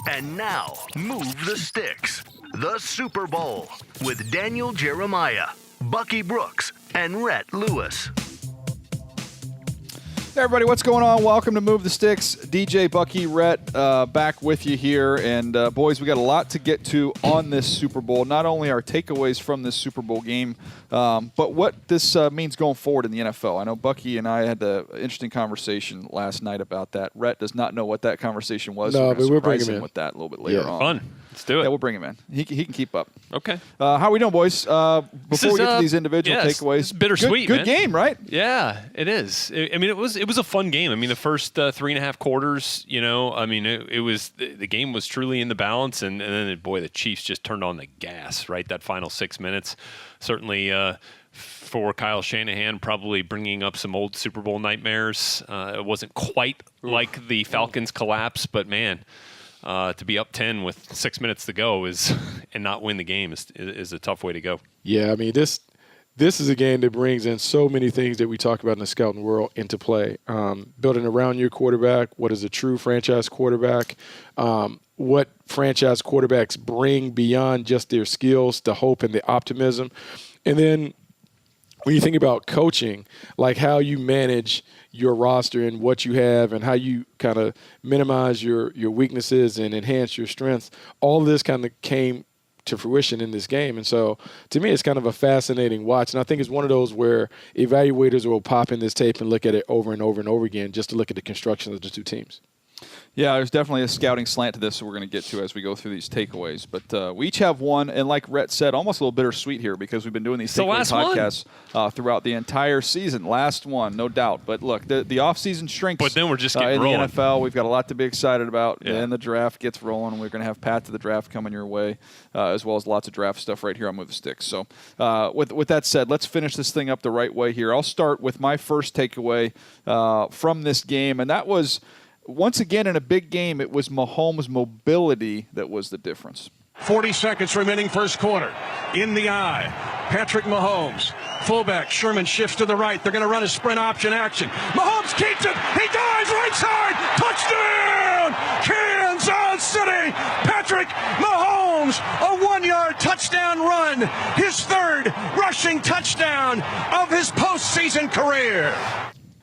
And now, Move the Sticks, the Super Bowl, with Daniel Jeremiah, Bucky Brooks, and Rhett Lewis. Hey everybody, what's going on? Welcome to Move the Sticks. DJ, Bucky, Rhett, back with you here. And boys, we got a lot to get to on this Super Bowl. Not only our takeaways from this Super Bowl game, but what this means going forward in the NFL. I know Bucky and I had an interesting conversation last night about that. Rhett does not know what that conversation was. No, so but we'll bring him in with that a little bit later on. Fun. Let's do it. Yeah, we'll bring him in. He can keep up. Okay. How we doing, boys? Before we get to these individual takeaways, it's bittersweet. Good game, right? Yeah, it is. I mean, it was a fun game. I mean, the first 3.5 quarters, it was the game was truly in the balance, and then boy, the Chiefs just turned on the gas. Right, that final 6 minutes, certainly. For Kyle Shanahan, probably bringing up some old Super Bowl nightmares. It wasn't quite like the Falcons collapse, but man. To be up 10 with 6 minutes to go and not win the game is a tough way to go. Yeah, I mean, this is a game that brings in so many things that we talk about in the scouting world into play. Building around your quarterback, what is a true franchise quarterback, what franchise quarterbacks bring beyond just their skills, the hope and the optimism. And then when you think about coaching, like how you manage your roster and what you have and how you kind of minimize your weaknesses and enhance your strengths, all of this kind of came to fruition in this game. And so to me, it's kind of a fascinating watch. And I think it's one of those where evaluators will pop in this tape and look at it over and over and over again just to look at the construction of the two teams. Yeah, there's definitely a scouting slant to this that we're going to get to as we go through these takeaways. But we each have one, and like Rhett said, almost a little bittersweet here because we've been doing these takeaway podcasts throughout the entire season. Last one, no doubt. But look, the offseason shrinks. But then we're just getting in rolling. the NFL. We've got a lot to be excited about. Yeah. And the draft gets rolling. We're going to have Pat to the Draft coming your way, as well as lots of draft stuff right here on Move the Sticks. So with that said, let's finish this thing up the right way here. I'll start with my first takeaway from this game, and that was – once again, in a big game, it was Mahomes' mobility that was the difference. 40 seconds remaining first quarter. In the eye, Patrick Mahomes. Fullback, Sherman shifts to the right. They're going to run a sprint option action. Mahomes keeps it. He dives right side. Touchdown! Kansas City! Patrick Mahomes, a 1-yard touchdown run. His third rushing touchdown of his postseason career.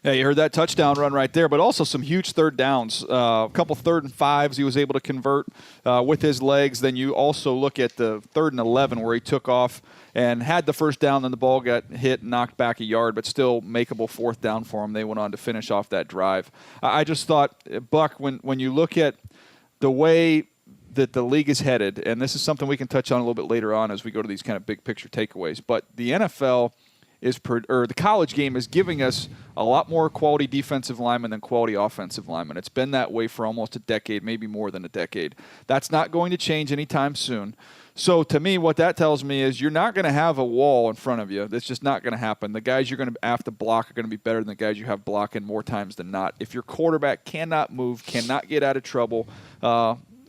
Yeah, you heard that touchdown run right there, but also some huge third downs. A couple 3rd and 5s he was able to convert with his legs. Then you also look at the 3rd and 11 where he took off and had the first down, then the ball got hit and knocked back a yard, but still makeable 4th down for him. They went on to finish off that drive. I just thought, Buck, when you look at the way that the league is headed, and this is something we can touch on a little bit later on as we go to these kind of big picture takeaways, but the NFL – the college game is giving us a lot more quality defensive linemen than quality offensive linemen. It's been that way for almost a decade, maybe more than a decade. That's not going to change anytime soon. So to me, what that tells me is you're not going to have a wall in front of you. That's just not going to happen. The guys you're going to have to block are going to be better than the guys you have blocking more times than not. If your quarterback cannot move, cannot get out of trouble,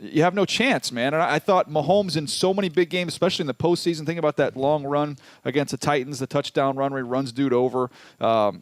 you have no chance, man. And I thought Mahomes in so many big games, especially in the postseason, think about that long run against the Titans, the touchdown run where he runs dude over.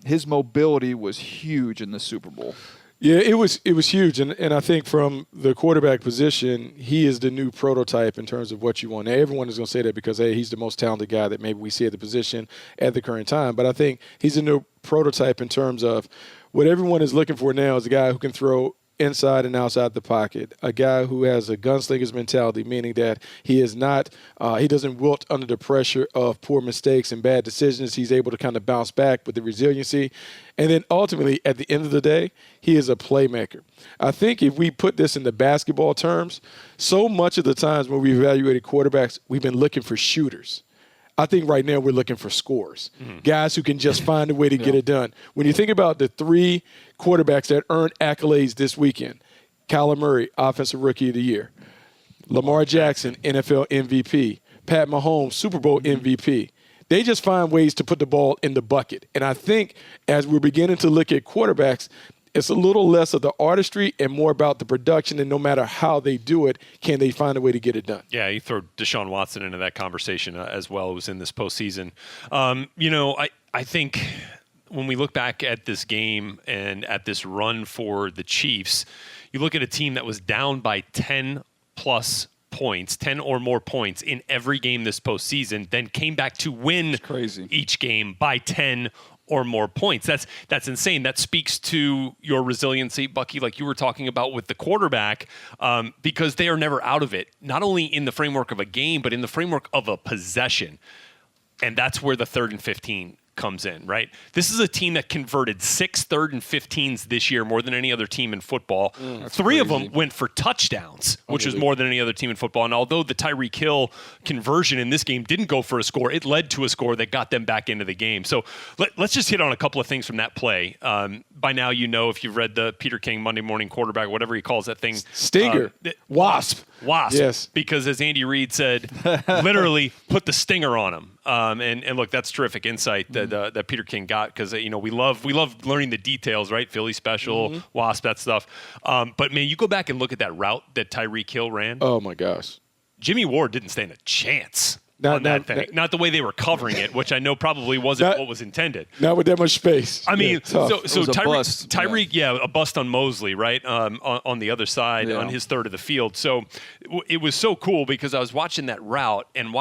His mobility was huge in the Super Bowl. Yeah, it was huge. And I think from the quarterback position, he is the new prototype in terms of what you want. Now, everyone is going to say that because, hey, he's the most talented guy that maybe we see at the position at the current time. But I think he's a new prototype in terms of what everyone is looking for now is a guy who can throw inside and outside the pocket, a guy who has a gunslinger's mentality, meaning that he is not, he doesn't wilt under the pressure of poor mistakes and bad decisions. He's able to kind of bounce back with the resiliency. And then ultimately, at the end of the day, he is a playmaker. I think if we put this in the basketball terms, so much of the times when we evaluated quarterbacks, we've been looking for shooters. I think right now we're looking for scores, guys who can just find a way to get it done. When you think about the 3 quarterbacks that earned accolades this weekend, Kyler Murray, Offensive Rookie of the Year, Lamar Jackson, NFL MVP, Pat Mahomes, Super Bowl MVP. They just find ways to put the ball in the bucket. And I think as we're beginning to look at quarterbacks, it's a little less of the artistry and more about the production, and no matter how they do it, can they find a way to get it done? Yeah, you throw Deshaun Watson into that conversation as well. It was in this postseason. I think when we look back at this game and at this run for the Chiefs, you look at a team that was down by 10 plus points, 10 or more points in every game this postseason, then came back to win each game by 10 or more points. That's insane. That speaks to your resiliency, Bucky, like you were talking about with the quarterback, because they are never out of it, not only in the framework of a game, but in the framework of a possession. And that's where the 3rd and 15 comes in, right? This is a team that converted 6 3rd and 15s this year, more than any other team in football. 3 of them went for touchdowns, which is more than any other team in football. And although the Tyreek Hill conversion in this game didn't go for a score, it led to a score that got them back into the game. So let's just hit on a couple of things from that play. By now, you know, if you've read the Peter King Monday Morning Quarterback, whatever he calls that thing. Stinger. Wasp. Yes. Because as Andy Reid said, literally put the stinger on him. And look, that's terrific insight that Peter King got, because we love learning the details, right? Philly special, Wasp, that stuff. But man, you go back and look at that route that Tyreek Hill ran. Oh my gosh, Jimmy Ward didn't stand a chance on that thing. Not the way they were covering it, which I know probably wasn't what was intended. Not with that much space. I mean, so Tyreek, a bust on Mosley, right? On the other side, on his third of the field. So it was so cool because I was watching that route and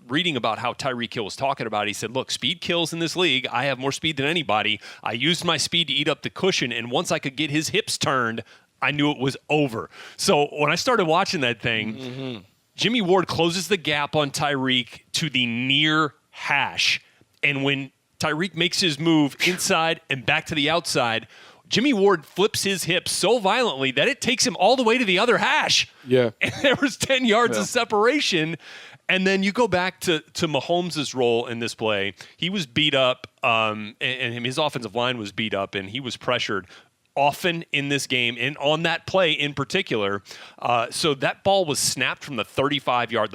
reading about how Tyreek Hill was talking about it. He said, look, speed kills in this league. I have more speed than anybody. I used my speed to eat up the cushion, and once I could get his hips turned, I knew it was over. So when I started watching that thing, Jimmy Ward closes the gap on Tyreek to the near hash. And when Tyreek makes his move inside and back to the outside, Jimmy Ward flips his hips so violently that it takes him all the way to the other hash. Yeah. And there was 10 yards of separation. And then you go back to Mahomes' role in this play. He was beat up, and his offensive line was beat up, and he was pressured often in this game, and on that play in particular. So that ball was snapped from the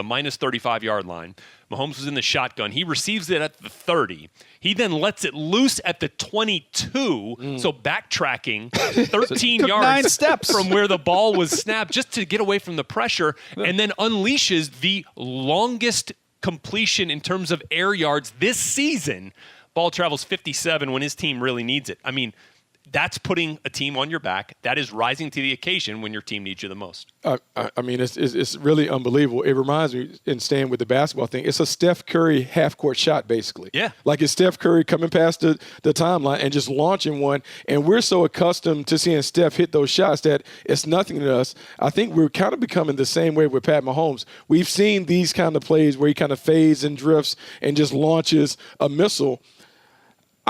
minus 35-yard line. Mahomes was in the shotgun. He receives it at the 30. He then lets it loose at the 22, so backtracking 13 yards 9 steps from where the ball was snapped just to get away from the pressure, and then unleashes the longest completion in terms of air yards this season. Ball travels 57 when his team really needs it. I mean, that's putting a team on your back. That is rising to the occasion when your team needs you the most. I mean, it's really unbelievable. It reminds me, in staying with the basketball thing, it's a Steph Curry half-court shot, basically. Yeah. Like it's Steph Curry coming past the timeline and just launching one. And we're so accustomed to seeing Steph hit those shots that it's nothing to us. I think we're kind of becoming the same way with Pat Mahomes. We've seen these kind of plays where he kind of fades and drifts and just launches a missile.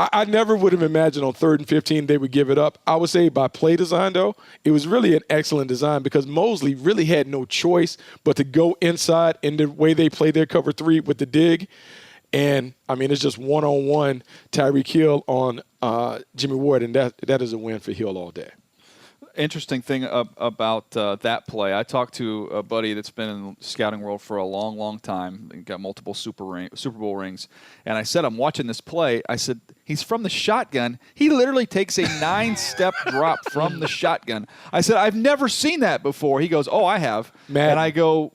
I never would have imagined on 3rd and 15 they would give it up. I would say by play design, though, it was really an excellent design because Mosley really had no choice but to go inside in the way they play their cover 3 with the dig. And, I mean, it's just one-on-one Tyreek Hill on Jimmy Ward, and that is a win for Hill all day. Interesting thing about that play. I talked to a buddy that's been in the scouting world for a long, long time. He got multiple Super Bowl rings. And I said, I'm watching this play. I said, he's from the shotgun. He literally takes a 9-step drop from the shotgun. I said, I've never seen that before. He goes, oh, I have. Madden. And I go,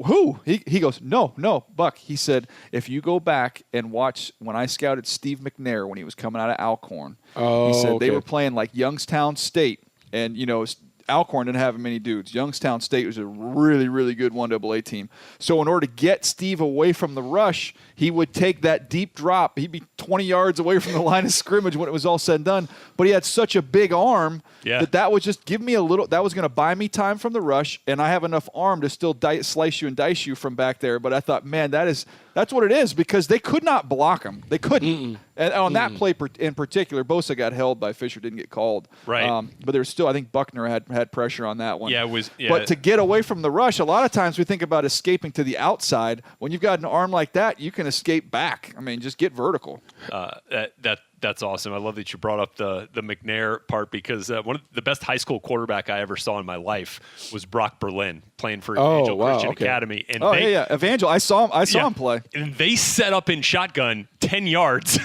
who? He goes, no, Buck. He said, if you go back and watch when I scouted Steve McNair when he was coming out of Alcorn, he said they were playing like Youngstown State. And, Alcorn didn't have many dudes. Youngstown State was a really, really good 1AA team. So in order to get Steve away from the rush, he would take that deep drop. He'd be 20 yards away from the line of scrimmage when it was all said and done. But he had such a big arm that would just give me a little – that was going to buy me time from the rush, and I have enough arm to still slice you and dice you from back there. But I thought, man, that's what it is because they could not block him. They couldn't. And on that play in particular, Bosa got held by Fisher, didn't get called. Right. But there was still – I think Buckner had pressure on that one. Yeah, it was. Yeah. But to get away from the rush, a lot of times we think about escaping to the outside. When you've got an arm like that, you can escape back. I mean, just get vertical. That's awesome. I love that you brought up the McNair part because one of the best high school quarterback I ever saw in my life was Brock Berlin playing for Evangel Christian Academy. And Evangel. I saw him play. And they set up in shotgun 10 yards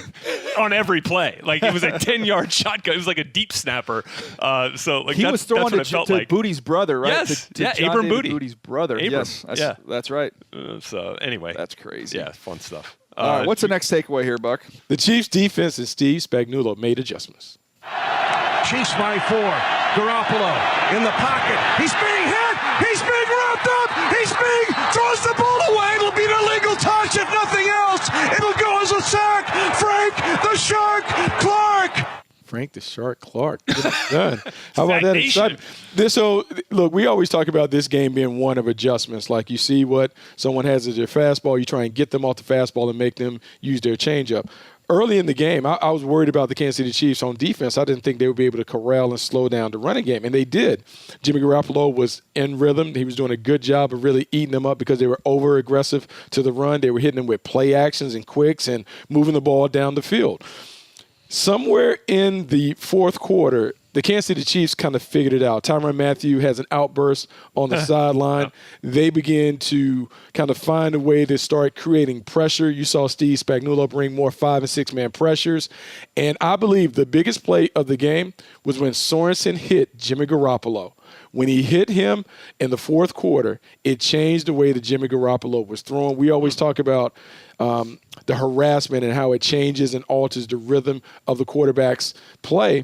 on every play. Like it was a 10-yard shotgun. It was like a deep snapper. He was throwing to Booty's brother, right? Yes. To John Abram David Booty. Booty's brother. Abram. Yes. That's right. So anyway. That's crazy. Yeah, fun stuff. All right, what's the next takeaway here, Buck? The Chiefs' defense and Steve Spagnuolo made adjustments. Chiefs by 4. Garoppolo in the pocket. He's being hit. He's being wrapped up. crank the Shark Clark. Get it done. How about that excitement? So, look, we always talk about this game being one of adjustments. Like you see what someone has as their fastball, you try and get them off the fastball and make them use their changeup. Early in the game, I was worried about the Kansas City Chiefs on defense. I didn't think they would be able to corral and slow down the running game, and they did. Jimmy Garoppolo was in rhythm. He was doing a good job of really eating them up because they were over-aggressive to the run. They were hitting them with play actions and quicks and moving the ball down the field. Somewhere in the fourth quarter, the Kansas City Chiefs kind of figured it out. Tyrann Mathieu has an outburst on the sideline. They begin to kind of find a way to start creating pressure. You saw Steve Spagnuolo bring more 5- and 6-man pressures. And I believe the biggest play of the game was when Sorensen hit Jimmy Garoppolo. When he hit him in the fourth quarter, it changed the way that Jimmy Garoppolo was throwing. We always talk about the harassment and how it changes and alters the rhythm of the quarterback's play.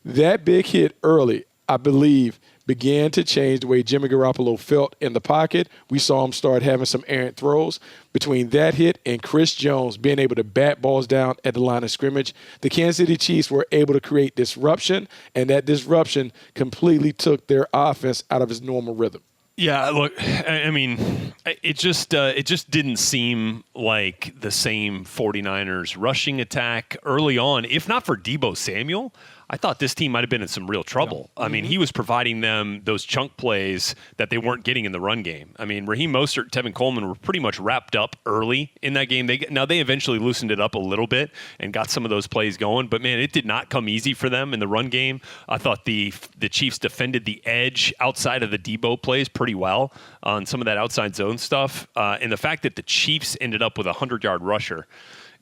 That big hit early, I believe, began to change the way Jimmy Garoppolo felt in the pocket. We saw him start having some errant throws. Between that hit and Chris Jones being able to bat balls down at the line of scrimmage, the Kansas City Chiefs were able to create disruption, and that disruption completely took their offense out of its normal rhythm. Yeah, look, I mean, it just didn't seem like the same 49ers rushing attack early on. If not for Deebo Samuel, I thought this team might have been in some real trouble. I mean, he was providing them those chunk plays that they weren't getting in the run game. I mean, Raheem Mostert, Tevin Coleman were pretty much wrapped up early in that game. Now they eventually loosened it up a little bit and got some of those plays going. But, man, it did not come easy for them in the run game. I thought the Chiefs defended the edge outside of the Deebo plays pretty well on some of that outside zone stuff. And the fact that the Chiefs ended up with a 100-yard rusher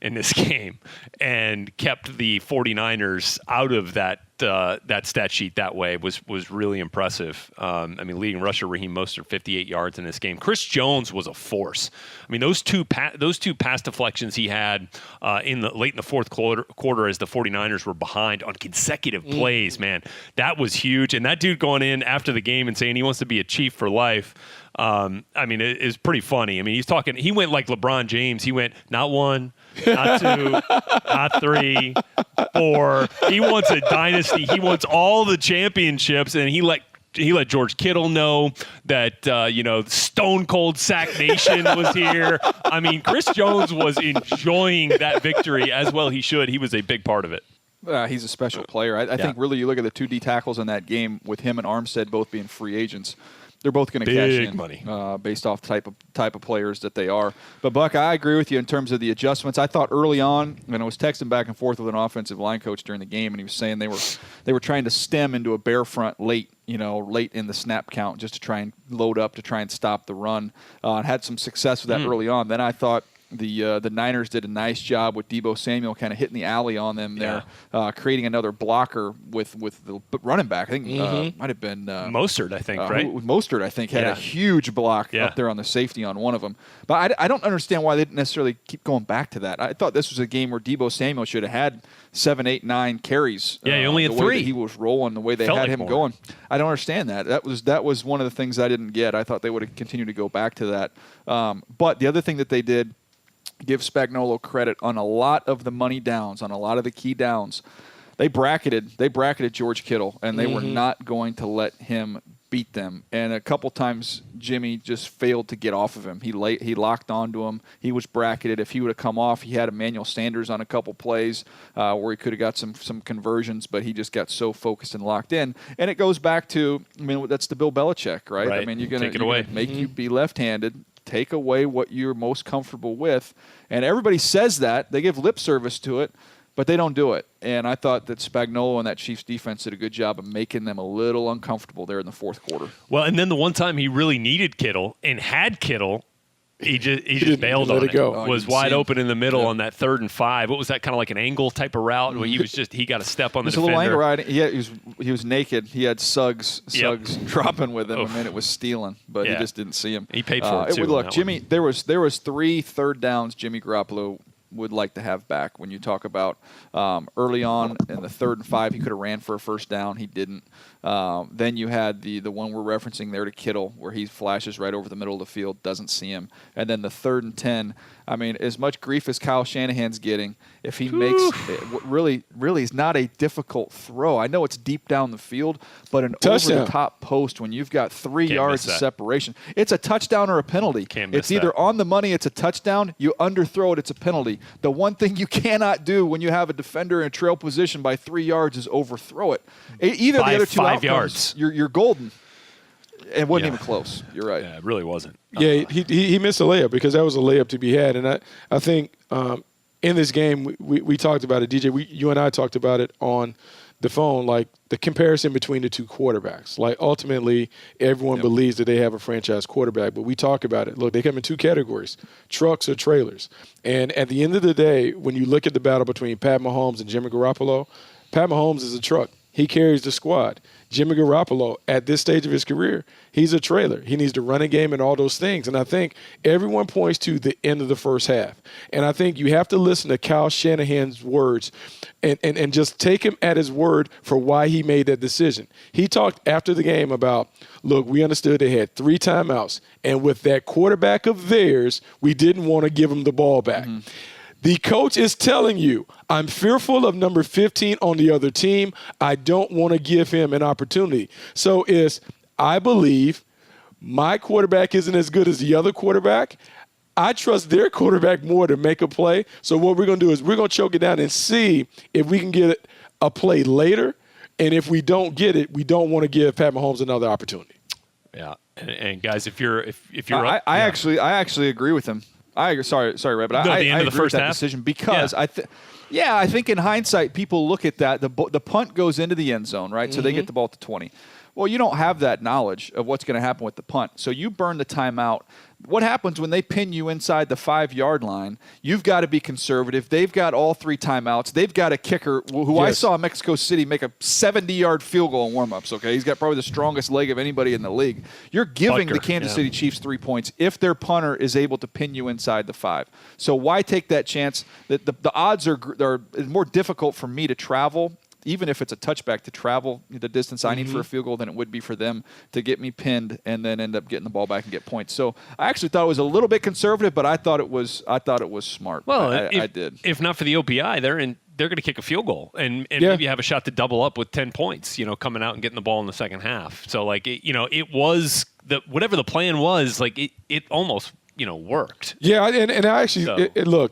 in this game and kept the 49ers out of that stat sheet that way was really impressive. I mean, leading rusher Raheem Mostert 58 yards in this game. Chris Jones was a force. I mean, those two pass deflections he had late in the fourth quarter as the 49ers were behind on consecutive plays, man, that was huge. And that dude going in after the game and saying he wants to be a Chief for life. I mean, it is pretty funny. I mean, he went like LeBron James. He went not 1, not 2, not 3, 4. He wants a dynasty. He wants all the championships, and he let George Kittle know that, Stone Cold Sack Nation was here. I mean, Chris Jones was enjoying that victory as well he should. He was a big part of it. He's a special player. I think really you look at the 2 D tackles in that game with him and Armstead both being free agents. They're both going to cash in money based off type of players that they are. But, Buck, I agree with you in terms of the adjustments. I thought early on, and I was texting back and forth with an offensive line coach during the game, and he was saying they were trying to stem into a bear front late in the snap count just to try and load up to try and stop the run. And had some success with that early on. Then I thought the Niners did a nice job with Deebo Samuel kind of hitting the alley on them there, creating another blocker with the running back. I think might have been Mostert, I think, right? Mostert, I think, had a huge block up there on the safety on one of them. But I don't understand why they didn't necessarily keep going back to that. I thought this was a game where Deebo Samuel should have had 7, 8, 9 carries. Yeah, he only had 3. The way that he was rolling, the way they had him going. I don't understand that. That was one of the things I didn't get. I thought they would have continued to go back to that. But the other thing that they did, give Spagnuolo credit on a lot of the money downs, on a lot of the key downs. They bracketed George Kittle, and they were not going to let him beat them. And a couple times, Jimmy just failed to get off of him. He locked onto him. He was bracketed. If he would have come off, he had Emmanuel Sanders on a couple plays where he could have got some conversions, but he just got so focused and locked in. And it goes back to, that's the Bill Belichick, right? I mean, you're going to make you be left-handed. Take away what you're most comfortable with. And everybody says that. They give lip service to it, but they don't do it. And I thought that Spagnuolo and that Chiefs defense did a good job of making them a little uncomfortable there in the fourth quarter. Well, and then the one time he really needed Kittle and had Kittle, he just bailed on it. Was wide open in the middle on that 3rd and 5. What was that, kind of like an angle type of route where he got a step on the defender? It was a little angle route. Yeah, he was naked. He had Suggs dropping with him, and it was stealing, but he just didn't see him. He paid for it too. Look, Jimmy, there was 3 third downs Jimmy Garoppolo would like to have back. When you talk about early on in the 3rd and 5, he could have ran for a first down. He didn't. Then you had the one we're referencing there to Kittle, where he flashes right over the middle of the field, doesn't see him. And then the 3rd and 10. I mean, as much grief as Kyle Shanahan's getting, if he makes it, really is not a difficult throw. I know it's deep down the field, but an over-the-top post when you've got 3 yards of separation, it's a touchdown or a penalty. It's either on the money, it's a touchdown. You underthrow it, it's a penalty. The one thing you cannot do when you have a defender in trail position by 3 yards is overthrow it. Either the other two 5 outcomes, yards. You're golden. It wasn't even close. You're right. Yeah, it really wasn't. Yeah, he missed a layup because that was a layup to be had. And I think in this game, we talked about it, DJ. You and I talked about it on the phone, like the comparison between the two quarterbacks. Like ultimately, everyone believes that they have a franchise quarterback, but we talk about it. Look, they come in 2 categories, trucks or trailers. And at the end of the day, when you look at the battle between Pat Mahomes and Jimmy Garoppolo, Pat Mahomes is a truck. He carries the squad. Jimmy Garoppolo, at this stage of his career, he's a trailer. He needs to run a game and all those things. And I think everyone points to the end of the first half. And I think you have to listen to Kyle Shanahan's words and just take him at his word for why he made that decision. He talked after the game about, look, we understood they had 3 timeouts. And with that quarterback of theirs, we didn't want to give him the ball back. Mm-hmm. The coach is telling you, I'm fearful of number 15 on the other team. I don't want to give him an opportunity. So I believe my quarterback isn't as good as the other quarterback. I trust their quarterback more to make a play. So what we're going to do is we're going to choke it down and see if we can get a play later. And if we don't get it, we don't want to give Pat Mahomes another opportunity. Yeah. And guys, if you're I actually agree with him. Sorry, Rhett, but I agree with that decision because I think in hindsight, people look at that. The punt goes into the end zone, right? Mm-hmm. So they get the ball at the 20. Well, you don't have that knowledge of what's going to happen with the punt. So you burn the timeout. What happens when they pin you inside the 5-yard line? You've got to be conservative. They've got all 3 timeouts. They've got a kicker who I saw in Mexico City make a 70-yard field goal in warm-ups, okay? He's got probably the strongest leg of anybody in the league. You're giving the Kansas City Chiefs 3 points if their punter is able to pin you inside the 5. So why take that chance? The odds are more difficult for me to travel, even if it's a touchback, to travel the distance I need for a field goal than it would be for them to get me pinned and then end up getting the ball back and get points. So I actually thought it was a little bit conservative, but I thought it was smart. Well, I did. If not for the OPI, they're going to kick a field goal and maybe have a shot to double up with 10 points, coming out and getting the ball in the second half. So it was whatever the plan was, it almost, worked. Yeah. And I actually, look,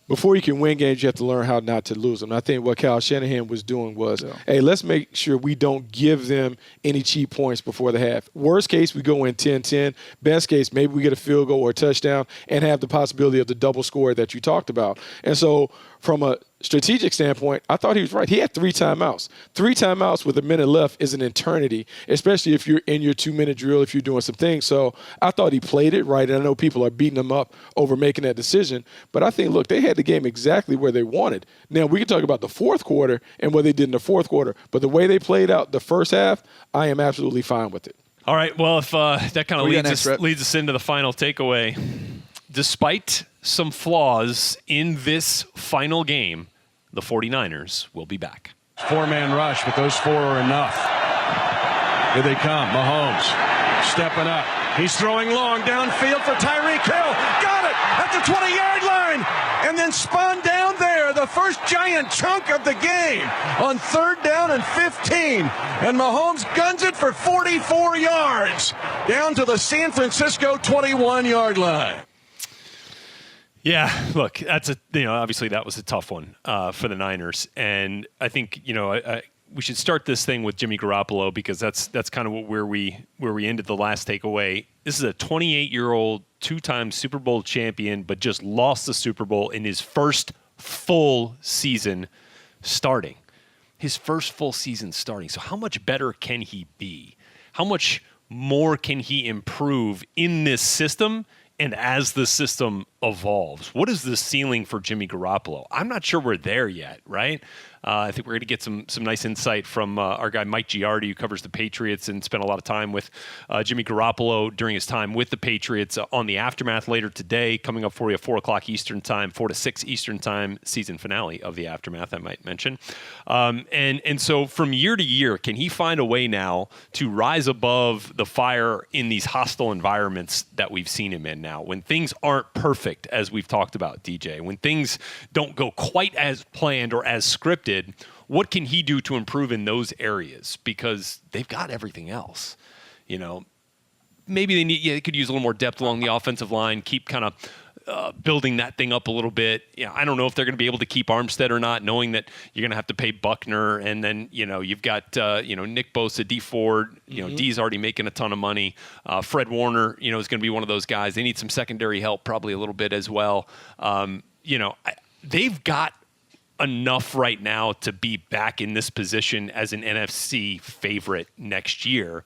before you can win games, you have to learn how not to lose them. And I think what Kyle Shanahan was doing was, hey, let's make sure we don't give them any cheap points before the half. Worst case, we go in 10-10. Best case, maybe we get a field goal or a touchdown and have the possibility of the double score that you talked about. And so from a strategic standpoint, I thought he was right. He had 3 timeouts. 3 timeouts with a minute left is an eternity, especially if you're in your 2-minute drill, if you're doing some things. So I thought he played it right, and I know people are beating him up over making that decision. But I think, look, they had the game exactly where they wanted. Now, we can talk about the fourth quarter and what they did in the fourth quarter. But the way they played out the first half, I am absolutely fine with it. All right, well, if that kind of leads us into the final takeaway. Despite some flaws in this final game, the 49ers will be back. 4-man rush, but those 4 are enough. Here they come. Mahomes stepping up. He's throwing long downfield for Tyreek Hill. Got it at the 20-yard line. And then spun down there. The first giant chunk of the game on 3rd down and 15. And Mahomes guns it for 44 yards down to the San Francisco 21-yard line. Yeah, look, that's obviously that was a tough one for the Niners, and I think we should start this thing with Jimmy Garoppolo because that's kind of where we ended the last takeaway. This is a 28-year-old 2-time Super Bowl champion, but just lost the Super Bowl in his first full season starting. His first full season starting. So how much better can he be? How much more can he improve in this system? And as the system evolves, what is the ceiling for Jimmy Garoppolo? I'm not sure we're there yet, right? I think we're going to get some nice insight from our guy Mike Giardi, who covers the Patriots and spent a lot of time with Jimmy Garoppolo during his time with the Patriots on the Aftermath later today, coming up for you at 4 o'clock Eastern Time, 4 to 6 Eastern Time, season finale of the Aftermath, I might mention. And so from year to year, can he find a way now to rise above the fire in these hostile environments that we've seen him in now? When things aren't perfect, as we've talked about, DJ, when things don't go quite as planned or as scripted, what can he do to improve in those areas? Because they've got everything else. Maybe they could use a little more depth along the offensive line, keep kind of building that thing up a little bit. I don't know if they're going to be able to keep Armstead or not, knowing that you're going to have to pay Buckner, and then you've got Nick Bosa, D Ford. D's already making a ton of money. Fred Warner, is going to be one of those guys. They need some secondary help, probably a little bit as well. They've got enough right now to be back in this position as an NFC favorite next year.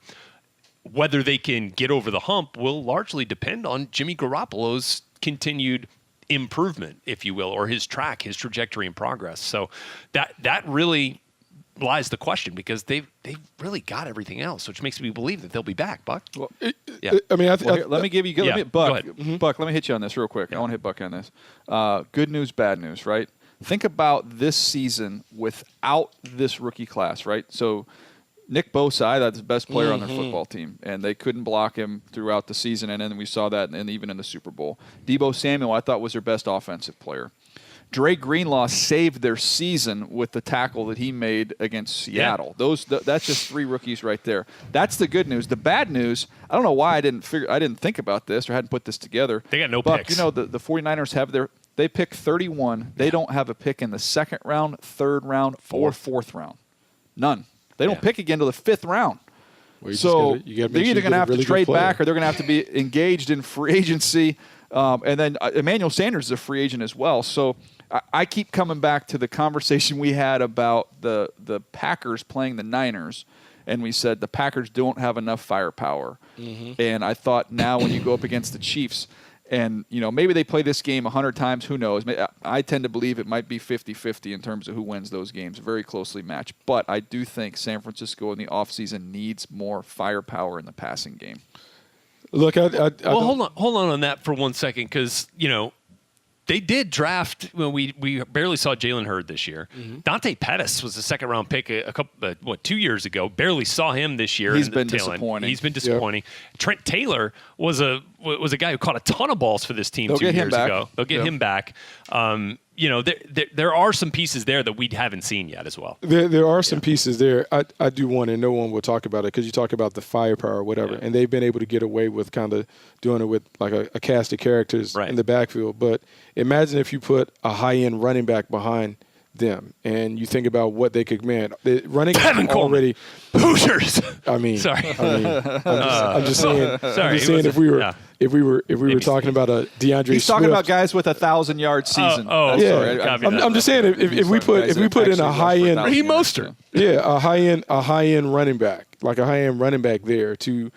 Whether they can get over the hump will largely depend on Jimmy Garoppolo's continued improvement, if you will, or his trajectory and progress. So that really lies the question, because they've really got everything else, which makes me believe that they'll be back. Buck? Well, yeah. I mean, let me give you Buck. Mm-hmm. Buck, let me hit you on this real quick. I want to hit Buck on this. Good news, bad news, right? Think about this season without this rookie class, right? So Nick Bosa, that's the best player on their football team, and they couldn't block him throughout the season, and then we saw that and even in the Super Bowl. Deebo Samuel, I thought, was their best offensive player. Dre Greenlaw saved their season with the tackle that he made against Seattle. Yeah. That's just 3 rookies right there. That's the good news. The bad news, I don't know why I didn't think about this or hadn't put this together. They got no Buck, picks. The 49ers they pick 31. They don't have a pick in the 2nd round, 3rd round, or 4th round. None. They don't pick again until the 5th round. Well, so they're either going to have to trade back, or they're going to have to be engaged in free agency. And then Emmanuel Sanders is a free agent as well. So I keep coming back to the conversation we had about the Packers playing the Niners, and we said the Packers don't have enough firepower. Mm-hmm. And I thought now when you go up against the Chiefs, and maybe they play this game 100 times, who knows? I tend to believe it might be 50-50 in terms of who wins those games, very closely matched. But I do think San Francisco in the offseason needs more firepower in the passing game. Look, hold on that for 1 second, because they did draft. We barely saw Jalen Hurd this year. Mm-hmm. Dante Pettis was a 2nd-round pick a couple 2 years ago. Barely saw him this year. He's been disappointing. He's been disappointing. Yep. Trent Taylor was a guy who caught a ton of balls for this team 2 years ago. They'll get him back. There are some pieces there that we haven't seen yet as well. There are some pieces there. I do want, and no one will talk about it because you talk about the firepower or whatever, and they've been able to get away with kind of doing it with like a cast of characters in the backfield. But imagine if you put a high-end running back behind them, and you think about what they could command. The running already Hoosiers. I mean, sorry. I'm just saying. Sorry. I'm just saying if we were talking about a DeAndre He's Swift, talking about guys with 1,000-yard season. Sorry. I'm just saying if we put in a high end Raheem Mostert. a high end running back, like a high end running back there to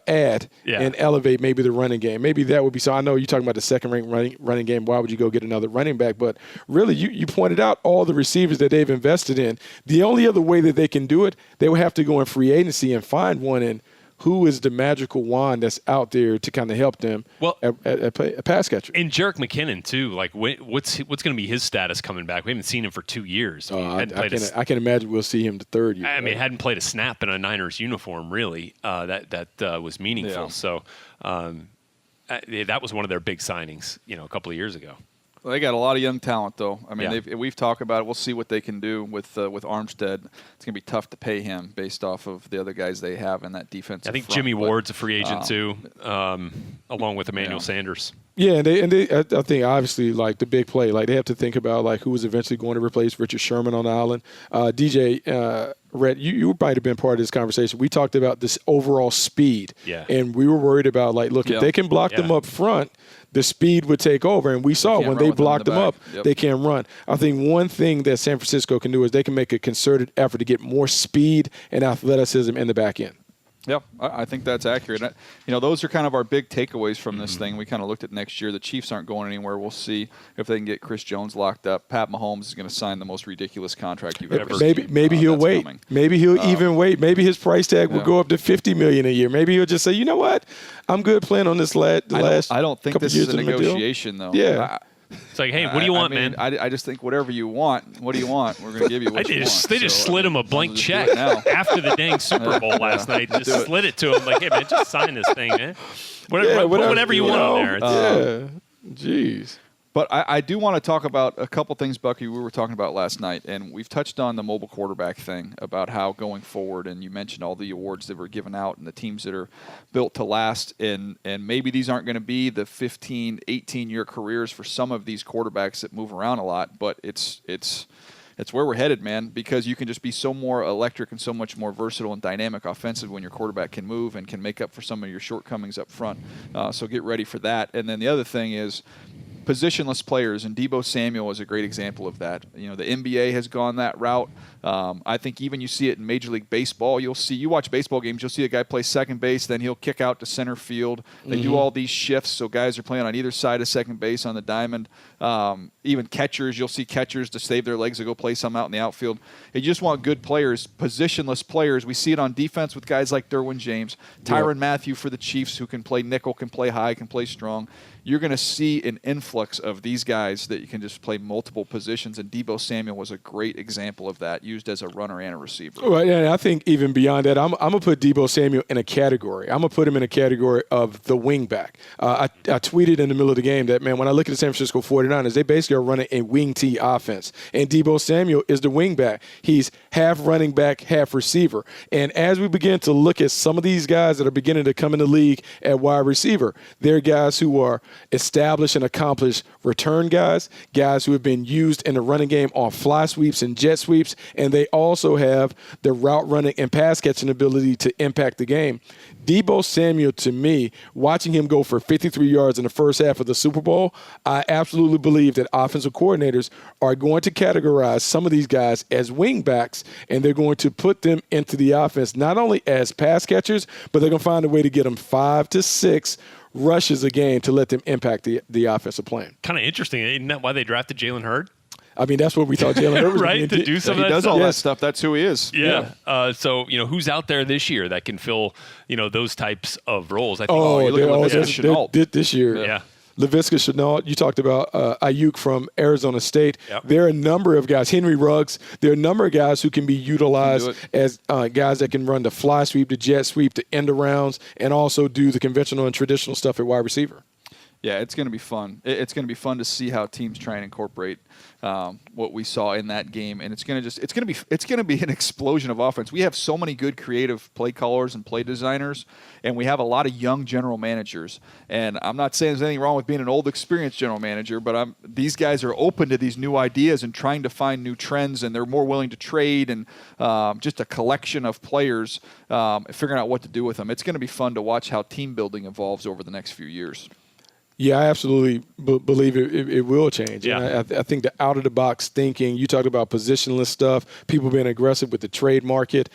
add and elevate maybe the running game. Maybe that would be so. I know you're talking about the 2nd-ranked running game. Why would you go get another running back? But really, you pointed out all the receivers that they've invested in. The only other way that they can do it, they would have to go in free agency and find one in. Who is the magical wand that's out there to kind of help them at pass catcher? And Jerick McKinnon, too. Like, what's going to be his status coming back? We haven't seen him for 2 years. I can imagine we'll see him the 3rd year. I mean, hadn't played a snap in a Niners uniform, really. That was meaningful. Yeah. So that was one of their big signings, a couple of years ago. Well, they got a lot of young talent, though. I mean, we've talked about it. We'll see what they can do with Armstead. It's going to be tough to pay him based off of the other guys they have in that defensive I think front. Jimmy Ward's a free agent, too, along with Emmanuel Sanders. Yeah, and I think obviously like the big play, like they have to think about like who is eventually going to replace Richard Sherman on the island. DJ, Rhett, you might have been part of this conversation. We talked about this overall speed, and we were worried about like, look, if they can block them up front, the speed would take over. And we saw when they blocked them up, they can't run. I think one thing that San Francisco can do is they can make a concerted effort to get more speed and athleticism in the back end. Yeah, I think that's accurate. Those are kind of our big takeaways from this thing. We kind of looked at next year. The Chiefs aren't going anywhere. We'll see if they can get Chris Jones locked up. Pat Mahomes is going to sign the most ridiculous contract you've ever seen. Maybe he'll wait. Coming. Maybe he'll even wait. Maybe his price tag will go up to $50 million a year. Maybe he'll just say, you know what, I'm good playing on this last. I don't think this is a negotiation, though. Yeah. It's like, hey, what do you want, man? I just think whatever you want. What do you want? We're going to give you what you want. They just slid him a blank check after the dang Super Bowl last night. Just slid it to him like, hey, man, just sign this thing, man. Whatever you want on there. Jeez. But I do want to talk about a couple things, Bucky, we were talking about last night, and we've touched on the mobile quarterback thing about how going forward, and you mentioned all the awards that were given out and the teams that are built to last, and maybe these aren't going to be the 15, 18-year careers for some of these quarterbacks that move around a lot, but it's where we're headed, man, because you can just be so more electric and so much more versatile and dynamic offensive when your quarterback can move and can make up for some of your shortcomings up front. So get ready for that. And then the other thing is positionless players, and Deebo Samuel is a great example of that. The NBA has gone that route. I think even you see it in Major League Baseball. You watch baseball games, you'll see a guy play second base, then he'll kick out to center field. They do all these shifts, so guys are playing on either side of second base on the diamond. Even catchers, you'll see catchers to save their legs to go play some out in the outfield. You just want good players, positionless players. We see it on defense with guys like Derwin James, Tyrann Mathieu for the Chiefs, who can play nickel, can play high, can play strong. You're going to see an influx of these guys that you can just play multiple positions, and Deebo Samuel was a great examtle of that, used as a runner and a receiver. Right, and I think even beyond that, I'm going to put Deebo Samuel in a category. I'm going to put him in a category of the wing back. I tweeted in the middle of the game that, man, when I look at the San Francisco 49ers, they basically are running a wing T offense, and Deebo Samuel is the wing back. He's half running back, half receiver. And as we begin to look at some of these guys that are beginning to come in the league at wide receiver, they're guys who are established and accomplished return guys who have been used in the running game on fly sweeps and jet sweeps, and they also have the route running and pass catching ability to impact the game. Deebo Samuel, to me, watching him go for 53 yards in the first half of the Super Bowl, I absolutely believe that offensive coordinators are going to categorize some of these guys as wing backs, and they're going to put them into the offense not only as pass catchers, but they're going to find a way to get them 5 to 6 rushes a game to let them impact the offensive plan. Kind of interesting. Isn't that why they drafted Jalen Hurd? I mean, that's what we thought Jalen Hurd was right, to do some of that stuff. He does all that stuff. That's who he is. Yeah. So, who's out there this year that can fill, those types of roles? I think. You look at Laviska Shenault. This year. Yeah. Laviska Shenault, you talked about Ayuk from Arizona State. Yep. There are a number of guys, Henry Ruggs, there are a number of guys who can be utilized as guys that can run the fly sweep, the jet sweep, the end arounds, and also do the conventional and traditional stuff at wide receiver. Yeah, it's going to be fun. It's going to be fun to see how teams try and incorporate what we saw in that game, and it's going to be an explosion of offense. We have so many good creative play callers and play designers, and we have a lot of young general managers. And I'm not saying there's anything wrong with being an old, experienced general manager, but these guys are open to these new ideas and trying to find new trends, and they're more willing to trade and just a collection of players figuring out what to do with them. It's going to be fun to watch how team building evolves over the next few years. Yeah, I absolutely believe it will change. Yeah. And I think the out-of-the-box thinking, you talked about positionless stuff, people being aggressive with the trade market,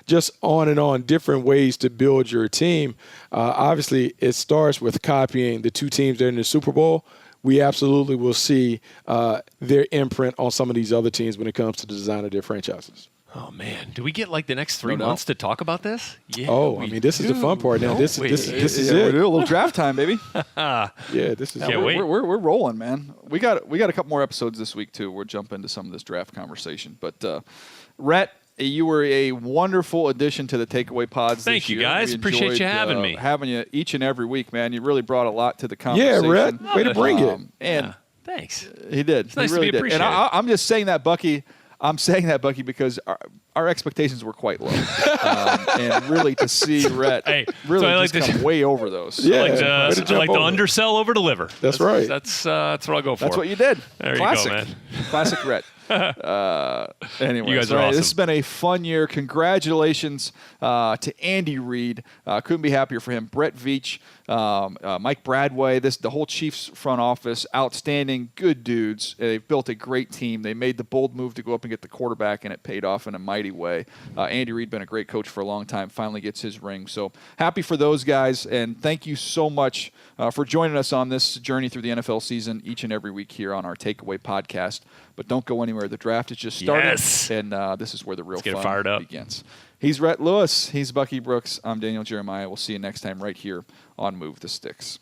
just on and on, different ways to build your team. Obviously, it starts with copying the two teams that are in the Super Bowl. We absolutely will see their imprint on some of these other teams when it comes to the design of their franchises. Oh, man. Do we get the next 3 months to talk about this? Yeah. Oh, I mean, this is the fun part now. This is it. We're doing a little draft time, baby. Yeah, this is Can't wait. We're rolling, man. We got a couple more episodes this week, too. We'll jump into some of this draft conversation. But, Rhett, you were a wonderful addition to the Takeaway Pods Thank this you, year. guys. Appreciate you having me. Having you each and every week, man. You really brought a lot to the conversation. Yeah, Rhett, way to bring it. And thanks. He did. It's nice he really to be did. And appreciated. I'm just saying that, Bucky. I'm saying that, Bucky, because our expectations were quite low. And really to see Rhett really just come way over those. Yeah. I like to undersell, over deliver. That's right. That's what I'll go for. That's what you did. There Classic. you go, man. Classic Rhett. Anyway, You guys are awesome. This has been a fun year. Congratulations to Andy Reid. Couldn't be happier for him. Brett Veach, Mike Bradway, the whole Chiefs front office, outstanding, good dudes. They've built a great team. They made the bold move to go up and get the quarterback, and it paid off in a mighty way. Andy Reid, been a great coach for a long time, finally gets his ring. So happy for those guys, and thank you so much for joining us on this journey through the NFL season each and every week here on our Takeaway podcast. But don't go anywhere. The draft is just started, Yes. and this is where the real fun fired up. begins. He's Rhett Lewis. He's Bucky Brooks. I'm Daniel Jeremiah. We'll see you next time right here on Move the Sticks.